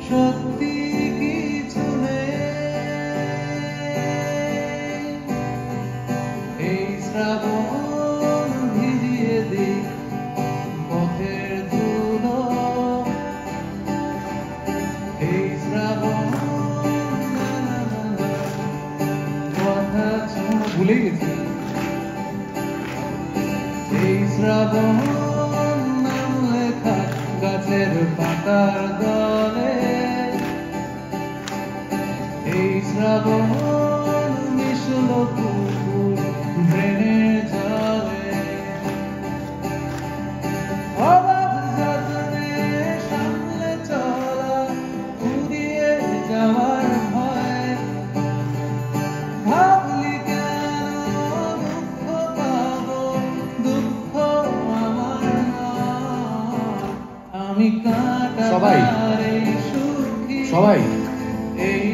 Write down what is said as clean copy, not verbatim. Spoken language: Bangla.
সত্যি কিছু নেই। এই শ্রাবণ ভিজিয়ে দিক পথের ধুলো, এই শ্রাবণ কথা ভুলে গেছি। এই শ্রাবণ নাম লেখা গাছের পাতার দলে, এই শ্রাবণ মিশল পুকুর ড্রেনের জলে। অবাধ যতনে সামলে চলা ফুরিয়ে যাওয়ার ভয়, ভাবলি কেন দুঃখ পাবো, দুঃখ আমার নয়। আমি কাঁটা সবাই এই সুখী সবাই এই